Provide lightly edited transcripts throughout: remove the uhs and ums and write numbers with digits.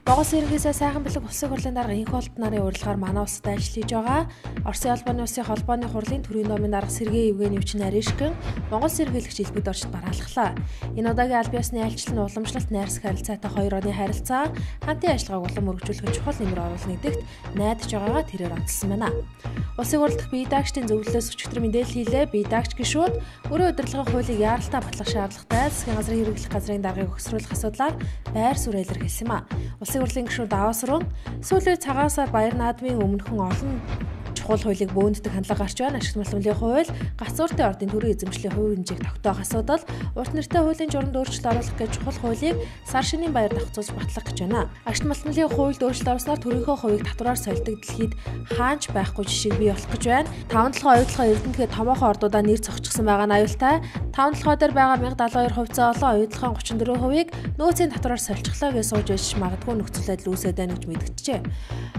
Монгол иргэнээс сайхан бэлэг улсын хурлын дарга энх болт нарын урилгаар манай улсад ажил хийж байгаа. Оросын албаны улсын холбооны хурлын төрийн номын дарга Сергей Евгеньевич Наришкин Монгол сэргийлэгч элбэг дорчид бараалхлаа. Энэ удаагийн аль биесны айлчлал нь уламжлалт найрсаг харилцаатай хоёр оны харилцаа хамтын ажиллагааг улам өргөжүүлэх чухал нэмэр оруулна гэдэгт найдаж байгаагаа тэрээр онцлсан байна. Улсын хурлдах бие даагчдын зөвлөлөөс өчигдөр мэдээлэл хийлээ. Бие даагч гишүүд өрөө удирдлагын хуулийг яаралтай батлах шаардлагатай засгийн газрын хэрэглэх газрын даргыг өгсрүүлэх асуудлаар байр суурь илэрхийлсэн юм а. Улсын хурлын гишүүд даваасруу сүүлийн цагаан сар баяр наадмын өмнөхөн олон чухал хуулийг бөөндөг хандлага гарч байна. Ашигт малтмлын хууль, гацууртын ордын төрийн эзэмшлийн хувь хэмжээг тогтоох асуудал, урт нэртэй хуулийн журамд өөрчлөлт оруулах гэж чухал хуулийг сар шинийн баяр давхцуулж батлах гэж байна. Ашигт малтмлын хуульд өөрчлөлт оруулснаар төрийнхөө хувийг татвараар солидог дэлхийд хаанч байхгүй жишээг бий болох гэж байна. 5-7 оюутлогоо Эрдэнэтгэд томоохон ордуудаа нэр цогцсон байгаа нь аюултай. 5-7 дээр байгаа 1072% олон оюутлогын 34%-ийг нөөцийн татвараар солилцоглоо гэж сууж иж магадгүй нөхцөл байдал үүсээд байна гэж мэдгдэжээ.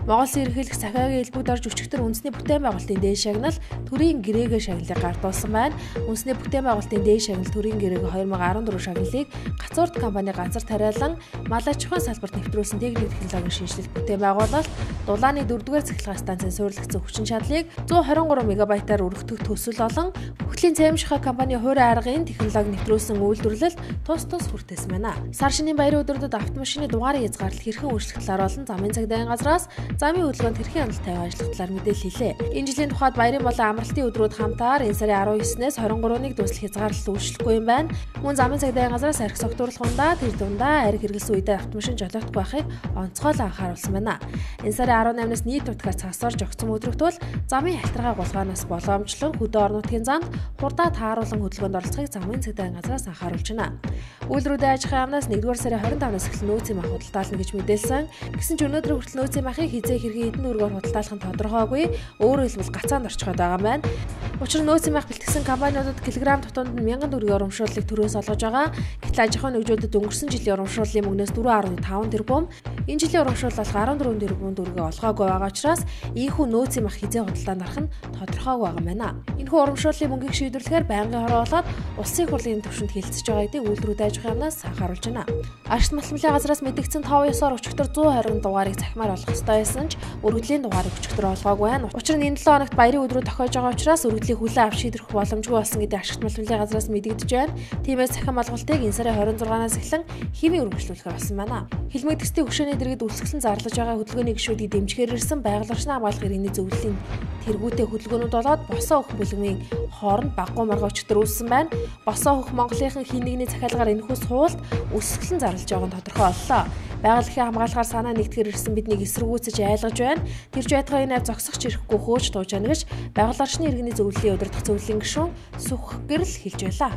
Монгол сэргийлэх захиагийн элбэг дорж өчигдөр үндэсний бүтээн байгуулалтын дээд шагнал төрийн гэрээгээ шагналыг гардуулсан байна. Үндэсний бүтээн байгуулалтын дээд шагнал төрийн гэрээгээ 2014 шагналыг гацуурт компани газар тариалан мал аж ахуйн салбарт нэвтрүүлсэн техник технологийн шинжилэлт бүтээн байгуулалт дулааны 4-р цахилгаан станцын суурилгацсан хүчин чадлыг 123 мегабайтаар өргөдөх төсөл болон хөгжлийн цаймшихаа компани хуурай аргын технологи нэвтрүүлсэн үйлдвэрлэлд тус хүртээсэн байна. Сар шинийн баярын өдрүүдэд автомашины дугаарыг хязгаарлалт хэрхэн өөрчлөлт харуулсан замын цагдаагийн газраас замын хөдөлгөөнд хэрхэн хяналт тавих ажлах талаар мэдээлэл хийлээ. Энэ жилийн тухайд баярын болон амралтын өдрүүд хамтаар энэ сарын 19-ээс 23-ыг дуусах хязгаарлалт үйлчлэхгүй юм байна. Мөн замын цагдаагийн газраас архи согтууруулахундаа тэр дундаа архи хэрэглэсэн үедээ автомашин жолоодохгүй байхыг онцгойлон анхааруулсан байна. Энэ сарын 18-наас нийт утгаар цагсаар жогцсон өдрөгтөл замын хальтаргаа гулгаанаас боломжлон хөдөө орон нутгийн замд хурдаа тааруулан хөдөлгөөнд оролцохыг замын цагдаагийн газраас анхааруулж байна. Үйлдвэрүүдийн аж ахуйн яамнаас 1-р сарын 25-наас эхлэн нөөцийн мах худалдаална гэж мэдээлсэн. Гэсэн ч өнөөдөр хүртэл нөөцийн махыг хизээ хэрхэн хэдэн төгрөгөөр худалдаалах нь тодорхойгүй. Өөрөөр хэлбэл гацаанд орчиход байгаа юм байна. Учир нь нөөцийн мах бэлтгэсэн компаниудад килограмм тутамд 1000 төгрөгийн урамшууллыг төрөөс олгож байгаа. Гэтэл аж ахуйн нэгжүүдэд өнгөрсөн жилийн урамшууллын мөнгнөөс 4.5 тэрбум, энэ жилийн урамшуул болох 14 тэрбум төгрөгийг олгоогүй байгаа учраас ийхүү нөөцийн мах хизээ худалдаанд арах нь тодорхойгүй байгаа юм байна. Энэхүү урамшууллын мөнгийг шийдвэрлэхээр байнгын хороо болоод улсын хурлын төвшөнд хилцэж байгаа гэдгийг үйлдвэрүүд аж ахуйн яамнаас анхааруулж байна. Ашигт малтмлын газраас мэдгдсэн 5-9-оор өчигдөр 120 дугаарыг цахимаар олох ёстой байсан ч өргөдлийн дугаарыг өчигдөр олгоогүй байна. Учир нь энэ 7 хоногт баярын өдрүүд тохиож байгаа учраас өргөдлийг хүлээн авч шийдвэрлэх боломжгүй болсон гэдэг ашигт малтмлын газраас мэдэгдэж байна. Тиймээс цахим олголтыг энэ сарын 26-наас эхлэн хэвийн үргэлжлүүлэхээр болсон байна. Хилмиг төслийн хөшөөний дэргэд үлсгэлэн зарлаж байгаа хөдөлгөөний гишүүдийг дэмжихээр ирсэн байгаль орчны хамгаалах иргэний зөвлөлийн тэргүүтэй хөдөлгөөнүүд болоод босоо хөх бүлгмийн хооронд баггүй маргаа өчтөр үүссэн байна. Босоо хөх Монголынхан хин нэгний захиалгаар энэхүү суулт өсгөлэн зарлаж байгаа нь тодорхой боллоо. Байгаль эрхийг хамгаалахаар санаа нэгтгэхээр ирсэн биднийг эсэргүүцэж айлгаж байна. Тэрж байтугай энэ зогсох чирэхгүй хөөж туужана гэж байгаль орчны иргэний зөвлөлийн удирдах зөвлөлийн гишүүн Сүх гэрэл хэлж байлаа.